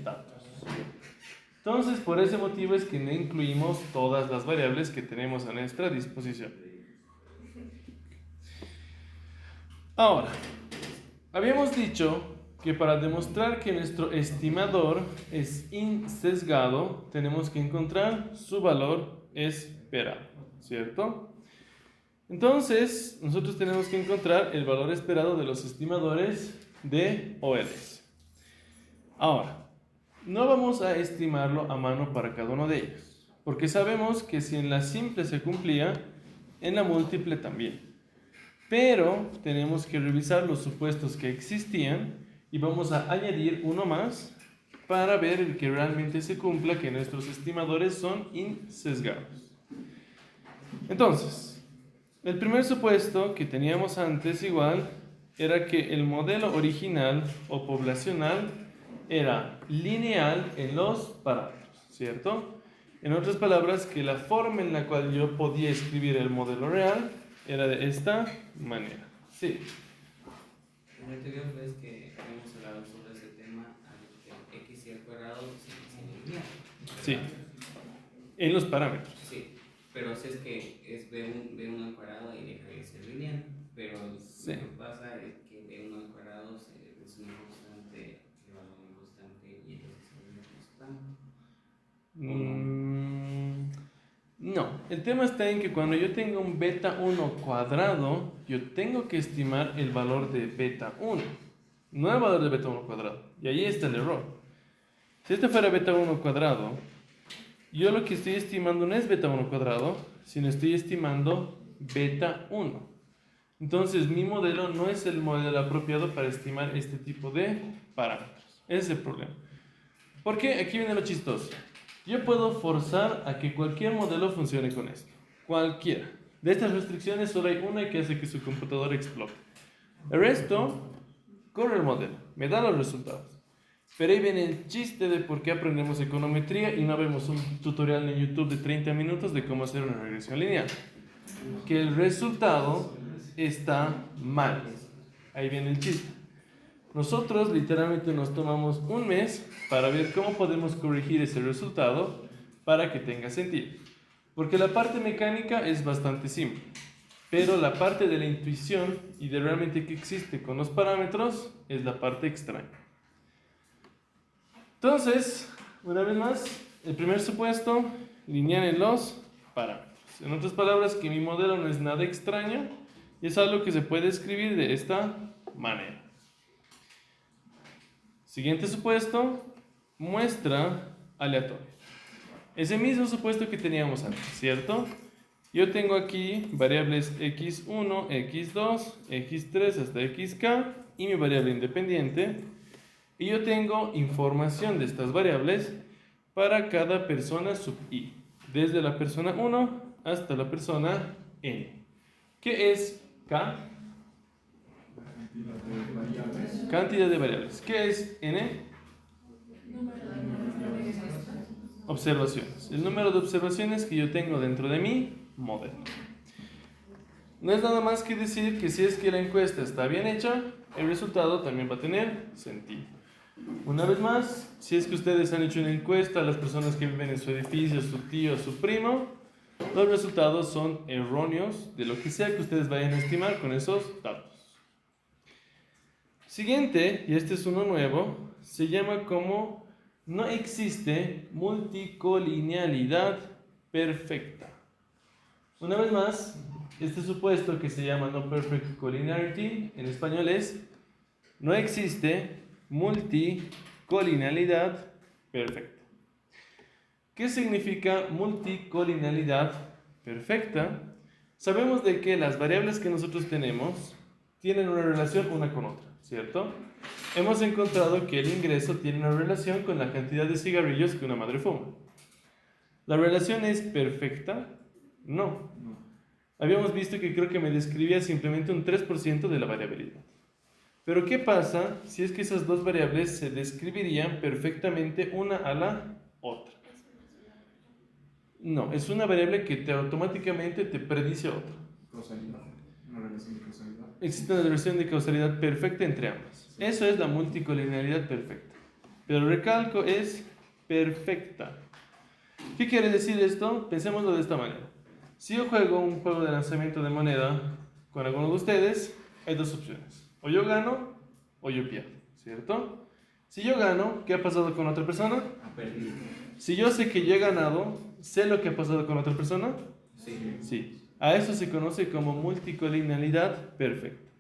datos. Entonces, por ese motivo es que no incluimos todas las variables que tenemos a nuestra disposición. Ahora, habíamos dicho que para demostrar que nuestro estimador es insesgado, tenemos que encontrar su valor esperado, ¿cierto? Entonces, nosotros tenemos que encontrar el valor esperado de los estimadores de OLs. Ahora, no vamos a estimarlo a mano para cada uno de ellos, porque sabemos que si en la simple se cumplía, en la múltiple también. Pero tenemos que revisar los supuestos que existían y vamos a añadir uno más para ver el que realmente se cumpla, que nuestros estimadores son insesgados. Entonces, el primer supuesto que teníamos antes igual era que el modelo original o poblacional era lineal en los parámetros, ¿cierto? En otras palabras, que la forma en la cual yo podía escribir el modelo real era de esta manera. Sí. En el anterior vez que habíamos hablado sobre ese tema, que x y al cuadrado es lineal. Sí. En los parámetros. Sí, pero si es que es b1 al cuadrado y deja de ser lineal. Pero Sí. lo que pasa es que b1 al cuadrado es una constante, se va a una constante y entonces es una constante. No, el tema está en que cuando yo tengo un beta 1 cuadrado, yo tengo que estimar el valor de beta 1, no el valor de beta 1 cuadrado. Y ahí está el error. Si este fuera beta 1 cuadrado, yo lo que estoy estimando no es beta 1 cuadrado, sino estoy estimando beta 1. Entonces mi modelo no es el modelo apropiado para estimar este tipo de parámetros. Ese es el problema. Porque aquí viene lo chistoso. Yo puedo forzar a que cualquier modelo funcione con esto. Cualquiera. De estas restricciones solo hay una que hace que su computadora explote. El resto, corre el modelo, me da los resultados. Pero ahí viene el chiste de por qué aprendemos econometría y no vemos un tutorial en YouTube de 30 minutos de cómo hacer una regresión lineal. Que el resultado está mal. Ahí viene el chiste. Nosotros literalmente nos tomamos un mes para ver cómo podemos corregir ese resultado para que tenga sentido. Porque la parte mecánica es bastante simple, pero la parte de la intuición y de realmente qué existe con los parámetros es la parte extraña. Entonces, una vez más, el primer supuesto, lineal en los parámetros. En otras palabras, que mi modelo no es nada extraño y es algo que se puede escribir de esta manera. Siguiente supuesto, muestra aleatoria. Ese mismo supuesto que teníamos antes, ¿cierto? Yo tengo aquí variables x1, x2, x3 hasta xk y mi variable independiente. Y yo tengo información de estas variables para cada persona sub i, desde la persona 1 hasta la persona n. ¿Qué es k? Cantidad de variables. ¿Qué es n? Observaciones. El número de observaciones que yo tengo dentro de mi modelo. No es nada más que decir que si es que la encuesta está bien hecha, el resultado también va a tener sentido. Una vez más, si es que ustedes han hecho una encuesta a las personas que viven en su edificio, su tío, su primo, los resultados son erróneos de lo que sea que ustedes vayan a estimar con esos datos. Siguiente, y este es uno nuevo, se llama como no existe multicolinealidad perfecta. Una vez más, este supuesto que se llama no perfect collinearity en español es no existe multicolinealidad perfecta. ¿Qué significa multicolinealidad perfecta? Sabemos de que las variables que nosotros tenemos tienen una relación una con otra, ¿cierto? Hemos encontrado que el ingreso tiene una relación con la cantidad de cigarrillos que una madre fuma. ¿La relación es perfecta? No. Habíamos visto que creo que me describía simplemente un 3% de la variabilidad. Pero ¿qué pasa si es que esas dos variables se describirían perfectamente una a la otra? No, es una variable que automáticamente te predice otra. Causalidad, una relación de causalidad. Existe una relación de causalidad perfecta entre ambas. Eso es la multicolinealidad perfecta. pero recalco es perfecta. ¿Qué quiere decir esto? Pensémoslo de esta manera. Si yo juego un juego de lanzamiento de moneda con alguno de ustedes, hay dos opciones. O yo gano o yo pierdo, ¿cierto? Si yo gano, ¿qué ha pasado con otra persona? Ha perdido. Si yo sé que yo he ganado, ¿sé lo que ha pasado con otra persona? Sí. Sí. A eso se conoce como multicolinialidad perfecta.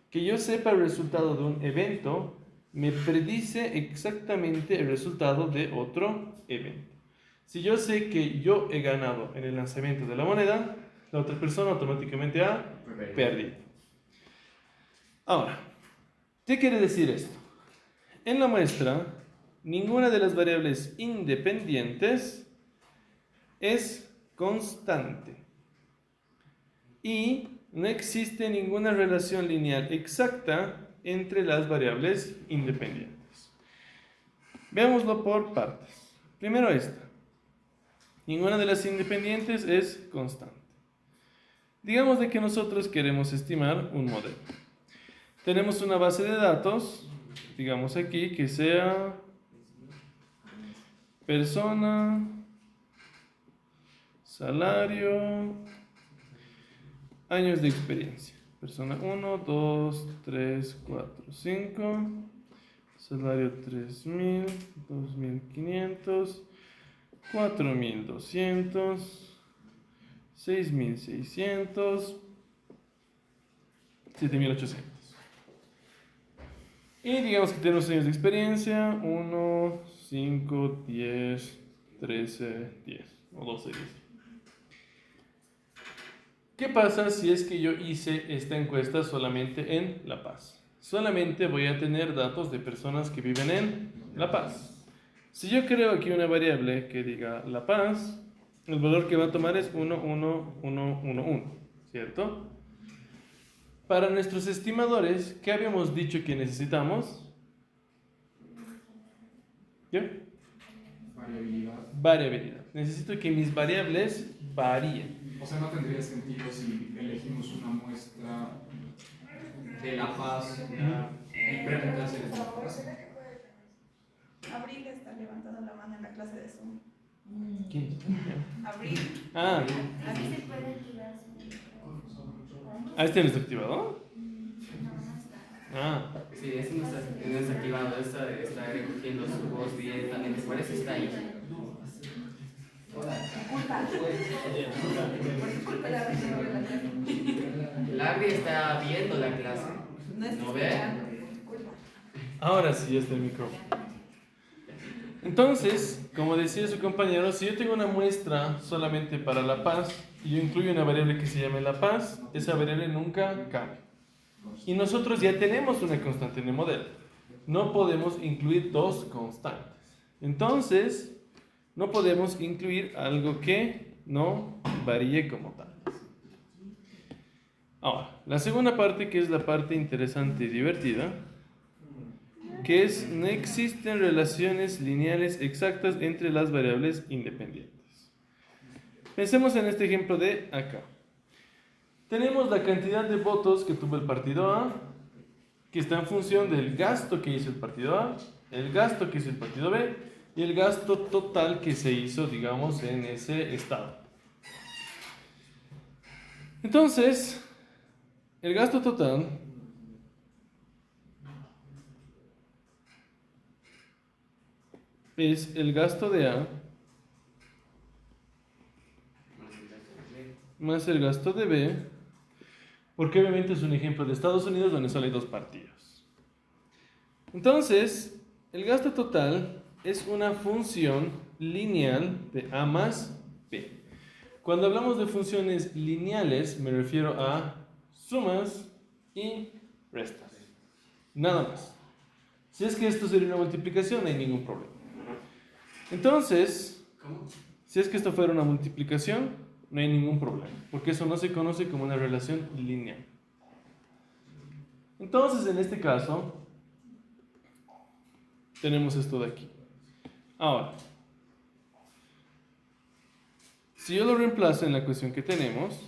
Que yo sepa el resultado de un evento me predice exactamente el resultado de otro evento. Si yo sé que yo he ganado en el lanzamiento de la moneda, la otra persona automáticamente ha perdido. Ahora, ¿qué quiere decir esto? En la muestra, ninguna de las variables independientes es constante y no existe ninguna relación lineal exacta entre las variables independientes. Veámoslo por partes. Primero esta. Ninguna de las independientes es constante. Digamos de que nosotros queremos estimar un modelo. Tenemos una base de datos, digamos aquí, que sea persona, salario, años de experiencia. Persona 1, 2, 3, 4, 5. Salario 3.000, 2.500, 4.200, 6.600, 7.800. Y digamos que tenemos años de experiencia: 1, 5, 10, 13, 10 o 12, 10. ¿Qué pasa si es que yo hice esta encuesta solamente en La Paz? Solamente voy a tener datos de personas que viven en La Paz. Si yo creo aquí una variable que diga La Paz, el valor que va a tomar es 1, 1, 1, 1, 1, ¿cierto? Para nuestros estimadores, ¿qué habíamos dicho que necesitamos? ¿Qué? Variabilidad. Variabilidad. Necesito que mis variables varíen. O sea, no tendría sentido si elegimos una muestra de La Paz y preguntas en La Paz. Abril está levantando la mano en la clase de Zoom. ¿Quién? Abril. Ah, Así se puede activar ¿este no está activado? Ah, Sí, ese no está activado, está recogiendo su voz directamente. Por eso está ahí. Culpa. Por culpa de Abril no ve la clase. Larry está viendo la clase. No está ¿No ve? escuchando. Culpa. ahora sí ya está el micrófono. Entonces, como decía su compañero, si yo tengo una muestra solamente para La Paz y yo incluyo una variable que se llame La Paz, esa variable nunca cambia. Y nosotros ya tenemos una constante en el modelo. No podemos incluir dos constantes. Entonces, no podemos incluir algo que no varíe como tal. Ahora, la segunda parte, que es la parte interesante y divertida, que es: no existen relaciones lineales exactas entre las variables independientes. Pensemos en este ejemplo de acá. Tenemos la cantidad de votos que tuvo el partido A, que está en función del gasto que hizo el partido A, el gasto que hizo el partido B y el gasto total que se hizo, digamos, en ese estado. Entonces, el gasto total es el gasto de A más el gasto de B, porque obviamente es un ejemplo de Estados Unidos donde solo hay dos partidos. Entonces, el gasto total es una función lineal de A más B. Cuando hablamos de funciones lineales, me refiero a sumas y restas. Nada más. Si es que esto sería una multiplicación, no hay ningún problema. Entonces, si es que esto fuera una multiplicación, no hay ningún problema, porque eso no se conoce como una relación lineal. Entonces, en este caso, tenemos esto de aquí. Ahora, si yo lo reemplazo en la ecuación que tenemos,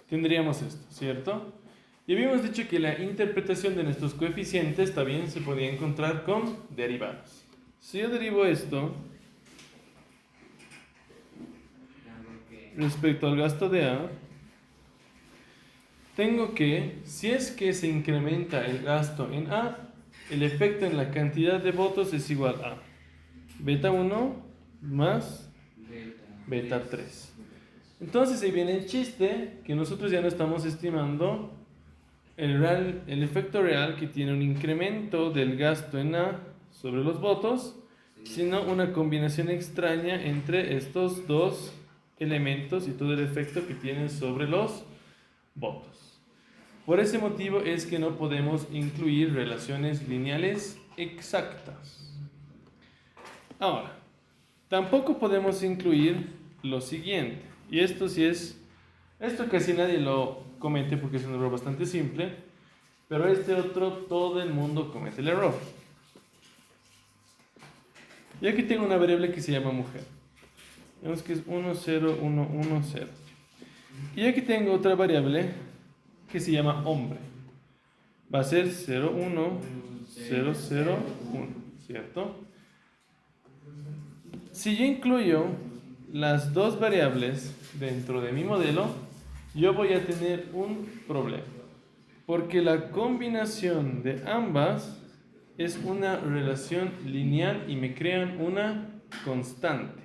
tendríamos esto, ¿cierto? Y habíamos dicho que la interpretación de nuestros coeficientes también se podía encontrar con derivados. Si yo derivo esto respecto al gasto de A, tengo que, si es que se incrementa el gasto en A, el efecto en la cantidad de votos es igual a beta 1 más beta 3. Entonces ahí viene el chiste que nosotros ya no estamos estimando el efecto real que tiene un incremento del gasto en A sobre los votos, sino una combinación extraña entre estos dos elementos y todo el efecto que tienen sobre los votos. Por ese motivo es que no podemos incluir relaciones lineales exactas. Ahora, tampoco podemos incluir lo siguiente, y esto casi nadie lo comete porque es un error bastante simple, pero este otro todo el mundo comete el error. Y aquí tengo una variable que se llama mujer. Vemos que es 1, 0, 1, 1, 0. Y aquí tengo otra variable que se llama hombre. Va a ser 0, 1, 0, 0, 1, ¿cierto? Si yo incluyo las dos variables dentro de mi modelo, yo voy a tener un problema. Porque la combinación de ambas es una relación lineal y me crean una constante.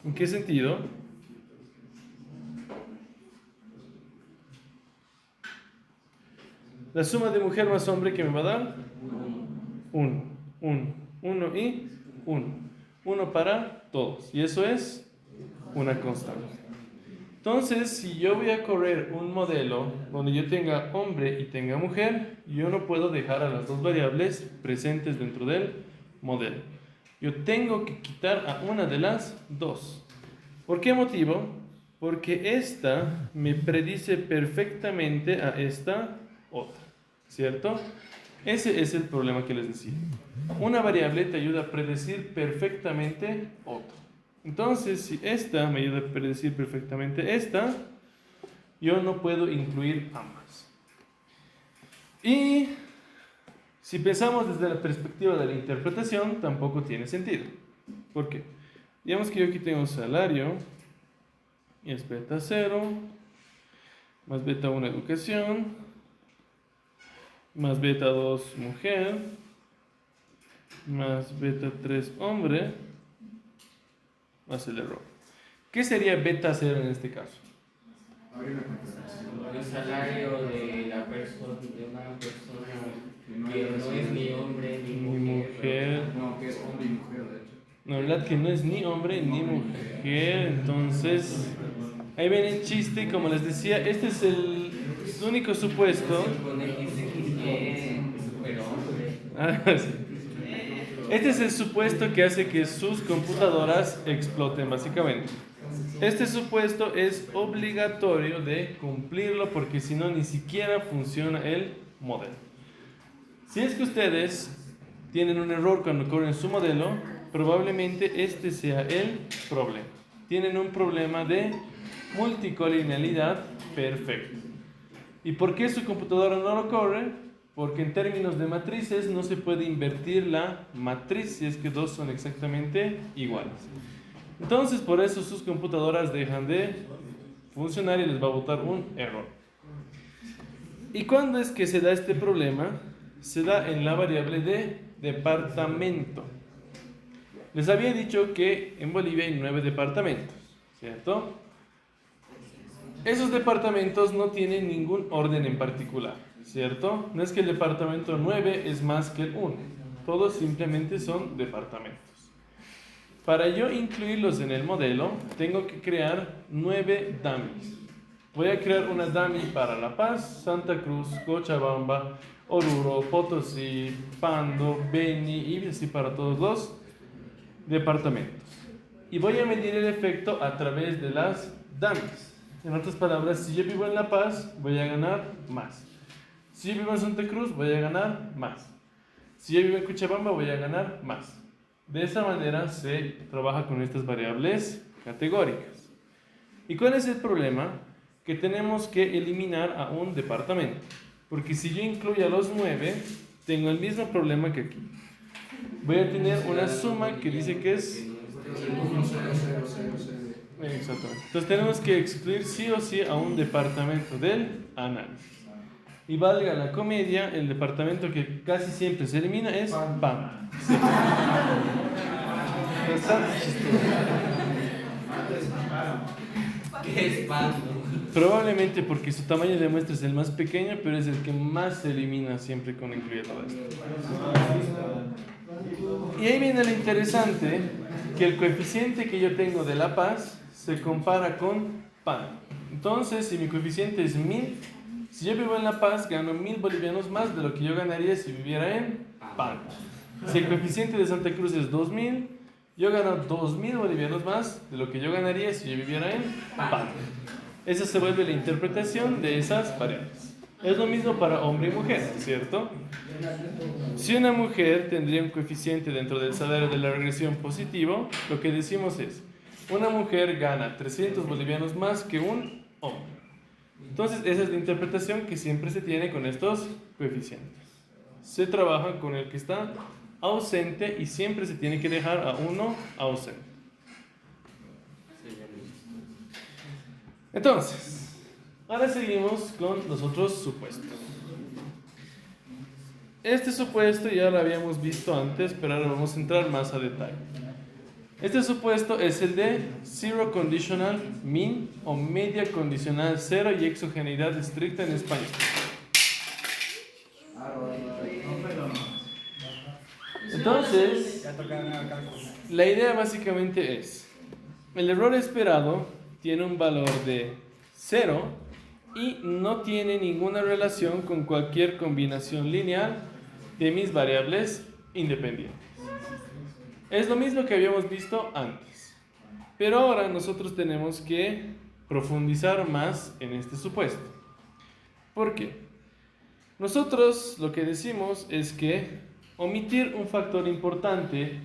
¿En qué sentido? La suma de mujer más hombre que me va a dar 1, 1, 1 y 1. 1 para todos. Y eso es una constante. Entonces, si yo voy a correr un modelo donde yo tenga hombre y tenga mujer, yo no puedo dejar a las dos variables presentes dentro del modelo. Yo tengo que quitar a una de las dos. ¿Por qué motivo? Porque esta me predice perfectamente a esta otra, ¿cierto? Ese es el problema que les decía. Una variable te ayuda a predecir perfectamente otra. Entonces, si esta me ayuda a predecir perfectamente esta, yo no puedo incluir ambas. Y si pensamos desde la perspectiva de la interpretación, tampoco tiene sentido. ¿Por qué? Digamos que yo aquí tengo salario, y es beta 0, más beta 1 educación, más beta 2 mujer, más beta 3 hombre, más el error. ¿Qué sería beta 0 en este caso? El salario de una persona que no es ni hombre ni mujer. No, que es hombre y mujer, de hecho. No, la verdad que no es ni hombre ni mujer, entonces ahí viene el chiste, como les decía, este es el único supuesto. Sí. Este es el supuesto que hace que sus computadoras exploten básicamente. Este supuesto es obligatorio de cumplirlo porque si no ni siquiera funciona el modelo. Si es que ustedes tienen un error cuando corren su modelo, probablemente este sea el problema. Tienen un problema de multicolinealidad perfecto. ¿Y por qué su computadora no lo corre? Porque en términos de matrices no se puede invertir la matriz si es que dos son exactamente iguales. Entonces por eso sus computadoras dejan de funcionar y les va a botar un error. ¿Y cuándo es que se da este problema? Se da en la variable de departamento. Les había dicho que en Bolivia hay 9 departamentos, ¿cierto? Esos departamentos no tienen ningún orden en particular, ¿cierto? No es que el departamento 9 es más que el 1. Todos simplemente son departamentos. Para yo incluirlos en el modelo, tengo que crear 9 dummies. Voy a crear una dummy para La Paz, Santa Cruz, Cochabamba, Oruro, Potosí, Pando, Beni y así para todos los departamentos. Y voy a medir el efecto a través de las dummies. En otras palabras, si yo vivo en La Paz, voy a ganar más. Si yo vivo en Santa Cruz, voy a ganar más. Si yo vivo en Cochabamba, voy a ganar más. De esa manera se trabaja con estas variables categóricas. ¿Y cuál es el problema? que tenemos que eliminar a un departamento. Porque si yo incluyo a los 9, tengo el mismo problema que aquí. Voy a tener una suma que dice que es... Exactamente. Entonces tenemos que excluir sí o sí a un departamento del análisis. Y valga la comedia, el departamento que casi siempre se elimina es PAM. Sí. Bastante chistoso. ¿Qué espanto? Probablemente porque su tamaño de muestra es el más pequeño, pero es el que más se elimina siempre con incluir todo esto. Y ahí viene lo interesante, que el coeficiente que yo tengo de La Paz se compara con PAN. Entonces, si mi coeficiente es 1000, si yo vivo en La Paz, gano 1000 bolivianos más de lo que yo ganaría si viviera en PAN. Si el coeficiente de Santa Cruz es 2000, yo gano 2000 bolivianos más de lo que yo ganaría si yo viviera en PAN. Esa se vuelve la interpretación de esas variables. Es lo mismo para hombre y mujer, ¿cierto? Si una mujer tendría un coeficiente dentro del salario de la regresión positivo, lo que decimos es, una mujer gana 300 bolivianos más que un hombre. Entonces, esa es la interpretación que siempre se tiene con estos coeficientes. Se trabaja con el que está ausente y siempre se tiene que dejar a uno ausente. Entonces, ahora seguimos con los otros supuestos. Este supuesto ya lo habíamos visto antes, pero ahora vamos a entrar más a detalle. Este supuesto es el de Zero Conditional Mean o media condicional cero y exogeneidad estricta en español. Entonces, la idea básicamente es, el error esperado tiene un valor de 0 y no tiene ninguna relación con cualquier combinación lineal de mis variables independientes. Es lo mismo que habíamos visto antes, pero ahora nosotros tenemos que profundizar más en este supuesto. ¿Por qué? Nosotros lo que decimos es que omitir un factor importante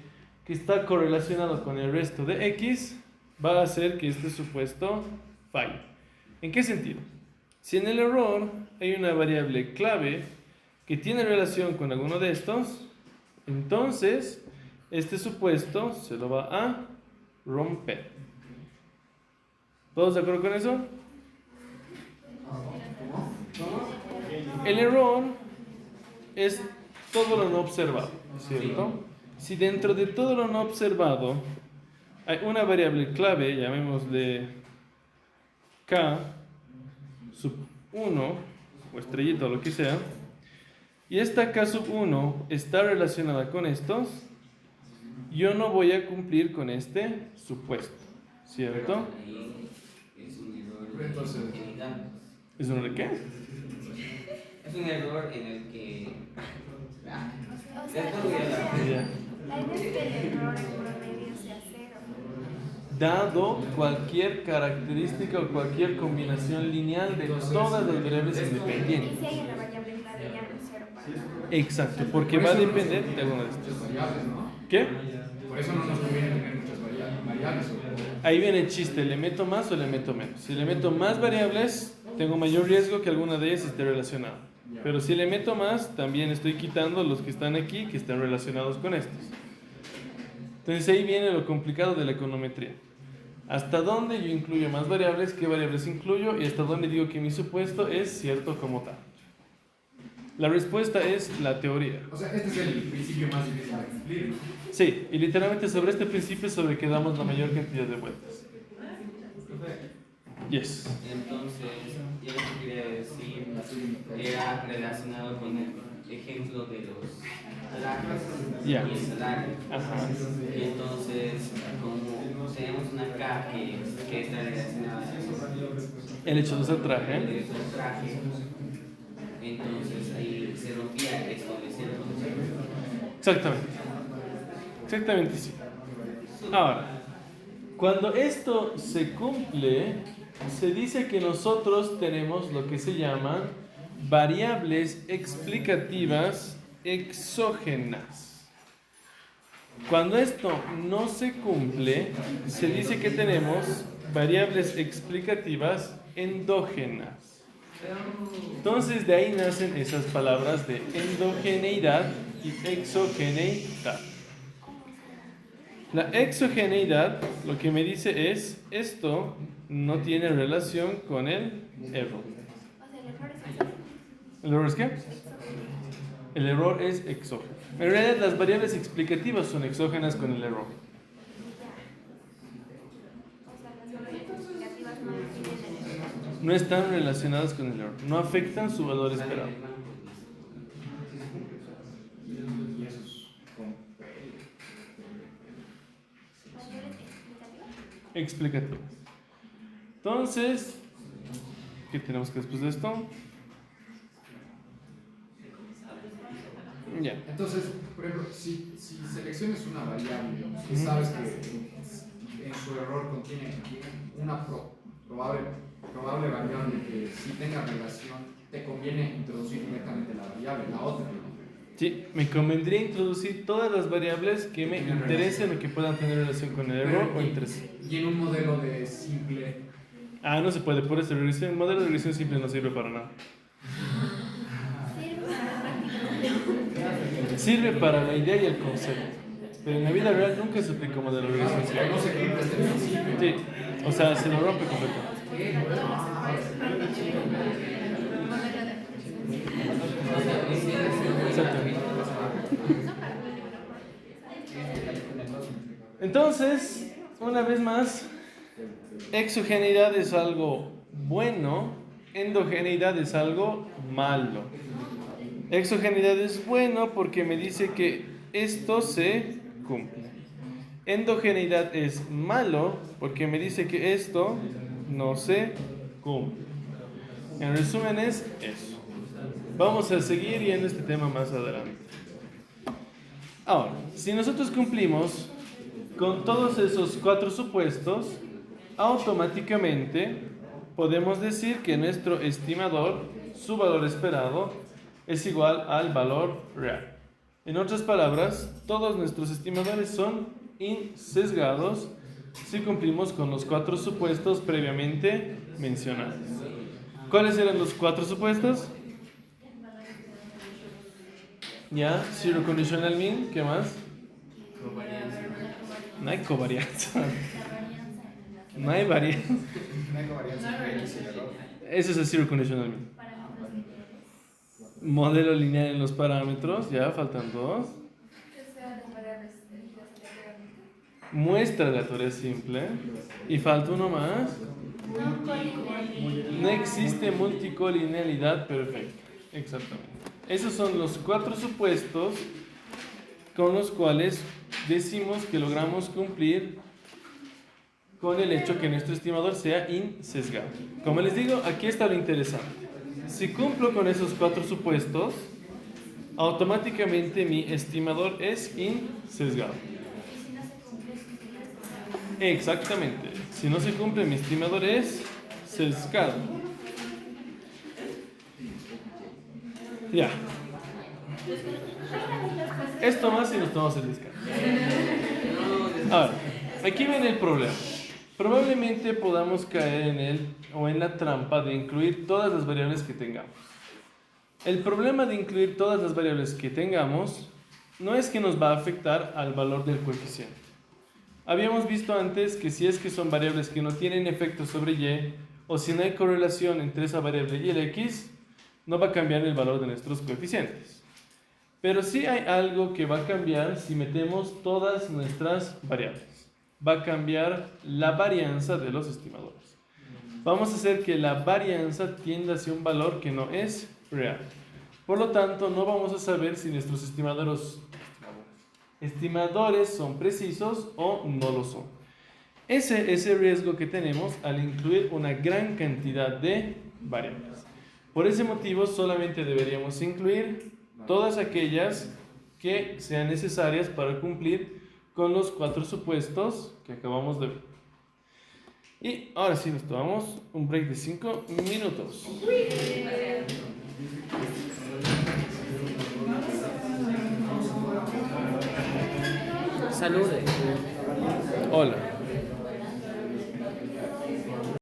que está correlacionado con el resto de x va a hacer que este supuesto falle. ¿En qué sentido? Si en el error hay una variable clave que tiene relación con alguno de estos, entonces este supuesto se lo va a romper. ¿Todos de acuerdo con eso? El error es todo lo no observado, ¿cierto? Si dentro de todo lo no observado hay una variable clave, llamémosle k sub 1 o estrellita o lo que sea, y esta k sub 1 está relacionada con estos, yo no voy a cumplir con este supuesto, ¿cierto? Es un error Entonces, ¿Es un error qué? es un error en el que O sea, Ya. la idea es que el error en promedio sea 0. Dado cualquier característica o cualquier combinación lineal de todas las variables Y independientes. si hay una variable clave, ya no es 0 para nada. Exacto, porque va a depender de alguna de estas. muchas variables, ¿no? ¿Qué? Por eso no nos conviene tener muchas variables. Ahí viene el chiste, ¿le meto más o le meto menos? Si le meto más variables, tengo mayor riesgo que alguna de ellas esté relacionada. Pero si le meto más, también estoy quitando los que están aquí, que están relacionados con estos. Entonces ahí viene lo complicado de la econometría. ¿Hasta dónde yo incluyo más variables? ¿Qué variables incluyo? Y hasta dónde digo que mi supuesto es cierto como tal. La respuesta es la teoría. O sea, este es el principio más difícil de cumplir, ¿no? Sí, y literalmente sobre este principio es sobre que damos la mayor cantidad de vueltas. Yes. Entonces, yo lo que quería decir era relacionado con el ejemplo de los salarios Ya. y el salario. Ajá. Y entonces, como tenemos una K que está relacionada a eso, El hecho de usar traje. el de esos trajes, entonces ahí se rompía esto de cierto. Exactamente. Exactamente, sí. Ahora, cuando esto se cumple, se dice que nosotros tenemos lo que se llaman variables explicativas exógenas. Cuando esto no se cumple, se dice que tenemos variables explicativas endógenas. Entonces de ahí nacen esas palabras de endogeneidad y exogeneidad. La exogeneidad lo que me dice es, esto no tiene relación con el error. ¿El error es qué? El error es exógeno. En realidad las variables explicativas son exógenas con el error. No están relacionadas con el error, no afectan su valor esperado. Y eso es con Explicativas. Entonces, ¿qué tenemos que después de esto? Ya. Entonces, por ejemplo, si seleccionas una variable y sabes que en su error contiene una probable variable que si tenga relación, te conviene introducir directamente la variable, la otra, ¿no? Sí, me convendría introducir todas las variables que me interesen o que puedan tener relación con el error o interés. Y en un modelo de simple... No se puede, por eso el modelo de regresión simple no sirve para nada. Sirve para la idea y el concepto, pero en la vida real nunca se aplica un modelo de regresión simple. No se cumple este principio. Sí, o sea, se lo rompe completamente. Exactamente. Entonces, una vez más, exogeneidad es algo bueno, endogeneidad es algo malo. Exogeneidad es bueno porque me dice que esto se cumple. Endogeneidad es malo porque me dice que esto no se cumple. En resumen es eso. Vamos a seguir viendo este tema más adelante. Ahora, si nosotros cumplimos con todos esos 4 supuestos, automáticamente podemos decir que nuestro estimador, su valor esperado, es igual al valor real. En otras palabras, todos nuestros estimadores son insesgados si cumplimos con los 4 supuestos previamente mencionados. ¿Cuáles eran los 4 supuestos? Ya, zero conditional mean, ¿qué más? No hay covarianza. No hay varianza. Ese es el zero conditional mean. Modelo lineal en los parámetros, ya faltan 2. Muestra la teoría simple. Y falta uno más. No existe multicolinealidad perfecta. Exactamente. Esos son los 4 supuestos con los cuales decimos que logramos cumplir con el hecho que nuestro estimador sea insesgado. Como les digo, aquí está lo interesante. Si cumplo con esos 4 supuestos, automáticamente mi estimador es insesgado. Exactamente. Si no se cumple, mi estimador es sesgado. Ya. Esto más y nos tomamos el descanso. Ahora, aquí viene el problema. Probablemente podamos caer en él o en la trampa de incluir todas las variables que tengamos. El problema de incluir todas las variables que tengamos no es que nos va a afectar al valor del coeficiente. Habíamos visto antes que si es que son variables que no tienen efecto sobre y, o si no hay correlación entre esa variable y el x, no va a cambiar el valor de nuestros coeficientes. Pero sí hay algo que va a cambiar si metemos todas nuestras variables. Va a cambiar la varianza de los estimadores. Vamos a hacer que la varianza tienda hacia un valor que no es real. Por lo tanto, no vamos a saber si nuestros estimadores son precisos o no lo son. Ese es el riesgo que tenemos al incluir una gran cantidad de variables. Por ese motivo, solamente deberíamos incluir todas aquellas que sean necesarias para cumplir con los 4 supuestos que acabamos de ver. Y ahora sí nos tomamos un break de 5 minutos. Salude. Hola.